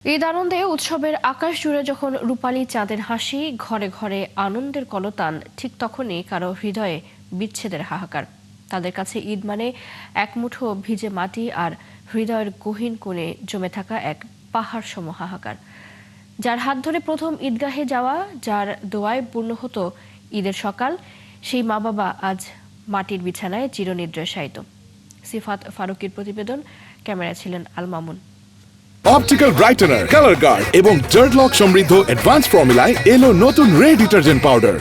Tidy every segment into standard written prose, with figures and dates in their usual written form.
ঈদ আনন্দে উৎসবের আকাশ জুড়ে যখন রূপালী চাঁদের হাসি, ঘরে ঘরে আনন্দের কলতান, ঠিক তখনই কারো হৃদয়ে বিচ্ছেদের হাহাকার। তাদের কাছে ঈদ মানে এক মুঠো ভিজে মাটি আর হৃদয়ের গহীন কোণে জমে থাকা এক পাহাড় সম হাহাকার। যার হাত ধরে প্রথম ঈদগাহে যাওয়া, যার দোয়ায় পূর্ণ হতো ঈদের সকাল, সেই মা বাবা আজ মাটির বিছানায় চিরনিদ্রায় শায়িত। সিফাত ফারুকীর প্রতিবেদন, ক্যামেরায় ছিলেন Al Mamun. Optical ব্রাইটেনার, colour guard এবং ডার্ট লক সমৃদ্ধ অ্যাডভান্স ফর্মুলায় এলো নতুন রে ডিটারজেন্ট পাউডার।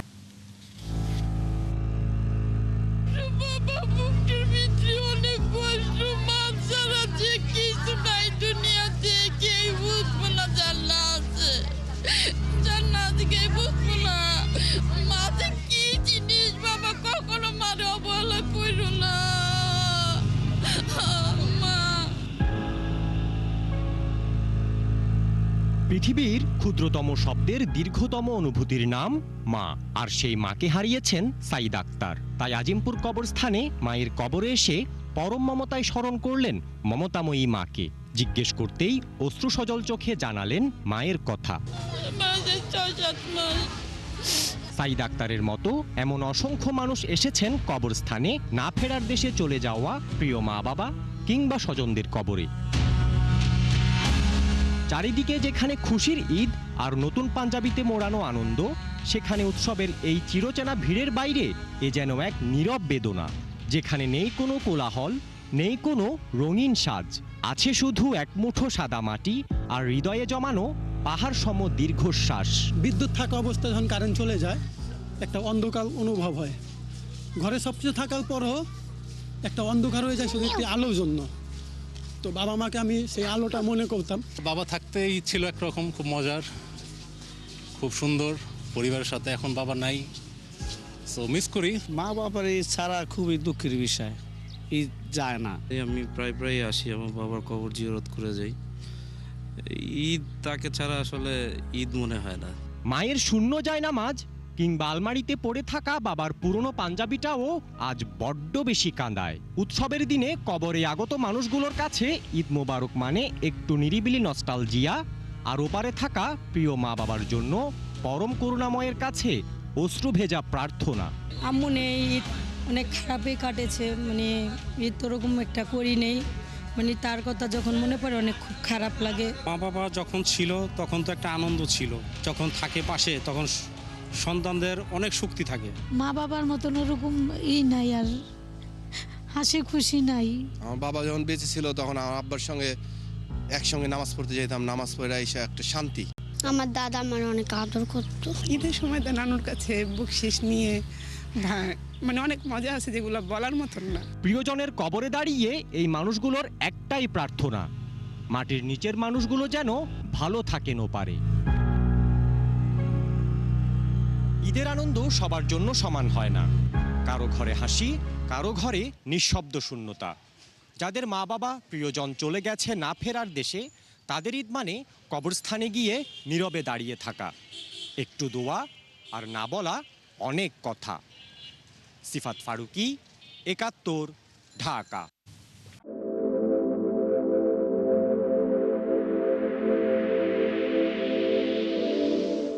পৃথিবীর ক্ষুদ্রতম শব্দের দীর্ঘতম অনুভূতির নাম মা। আর সেই মাকে হারিয়েছেন সাইদ আক্তার। তাই আজিমপুর কবরস্থানে মায়ের কবরে এসে পরম মমতায় স্মরণ করলেন মমতাময়ী মাকে। জিজ্ঞেস করতেই অশ্রুসজল চোখে জানালেন মায়ের কথা। সাইদ আক্তারের মতো এমন অসংখ্য মানুষ এসেছেন কবরস্থানে না ফেরার দেশে চলে যাওয়া প্রিয় মা বাবা কিংবা স্বজনদের কবরে। চারিদিকে যেখানে খুশির ঈদ আর নতুন পাঞ্জাবিতে মোড়ানো আনন্দ, সেখানে উৎসবের এই চিরচেনা ভিড়ের বাইরে এ যেন এক নীরব বেদনা, যেখানে নেই কোনো কোলাহল, নেই কোনো রঙিন সাজ, আছে শুধু এক মুঠো সাদা মাটি আর হৃদয়ে জমানো পাহাড় সম দীর্ঘশ্বাস। বিদ্যুৎ থাকা অবস্থায় যখন কারেন্ট চলে যায়, একটা অন্ধকার অনুভব হয়। ঘরে সবকিছু থাকার পরও একটা অন্ধকার হয়ে যায় শুধু একটি আলোর জন্য। তো বাবা মাকে আমি সেই আলোটা মনে করতাম। বাবা থাকতেই ছিল একরকম খুব মজার, খুব সুন্দর পরিবারের সাথে। এখন বাবা নাই, সো মিস করি। মা বাবার এই ছাড়া খুবই দুঃখের বিষয়, ঈদ যায় না। আমি প্রায় আসি, আমার বাবার কবর জিয়ারত করে যাই। ঈদ তাকে ছাড়া আসলে ঈদ মনে হয় না। মায়ের শূন্য জায়নামাজ কিংবা আলমারিতে পড়ে থাকা বাবার পুরনো পাঞ্জাবিটাও আজ বড্ড বেশি কাঁদায়। উৎসবের দিনে কবরে আগত মানুষগুলোর কাছে ঈদ মোবারক মানে একটু নিরিবিলি নস্টালজিয়া, আর ওপারে থাকা প্রিয় মা বাবার জন্য পরম করুণাময়ের কাছে অশ্রু ভেজা প্রার্থনা। আম্মু নেই, ঈদ অনেক খারাপই কাটেছে, ঈদ তো ওরকম একটা করি নেই, তার কথা যখন মনে পড়ে অনেক খুব খারাপ লাগে। মা বাবা যখন ছিল তখন তো একটা আনন্দ ছিল, যখন থাকে পাশে তখন সন্তানদের অনেক শক্তি থাকে। মা বাবার মতন ওরকম নাই, আর হাসি খুশি নাই। আমার বাবা যখন বেঁচে ছিল তখন আমার আব্বার সঙ্গে একসঙ্গে নামাজ পড়তে যেতাম, নামাজ পড়ে এসে একটা শান্তি। আমার দাদা আমার অনেক আদর করতো। ঈদের সময় তো নানুর কাছে বকশিশ নিয়ে অনেক মজা আছে যেগুলো বলার মতন না। প্রিয়জনের কবরে দাঁড়িয়ে এই মানুষগুলোর একটাই প্রার্থনা, মাটির নিচের মানুষগুলো যেন ভালো থাকেন ও পারে। ঈদের আনন্দ সবার জন্য সমান হয় না। কারো ঘরে হাসি, কারো ঘরে নিঃশব্দ শূন্যতা। যাদের মা বাবা প্রিয়জন চলে গেছে না ফেরার দেশে, তাদের ঈদ মানে কবরস্থানে গিয়ে নীরবে দাঁড়িয়ে থাকা, একটু দোয়া আর না বলা অনেক কথা। সিফাত ফারুকী, ৭১, ঢাকা।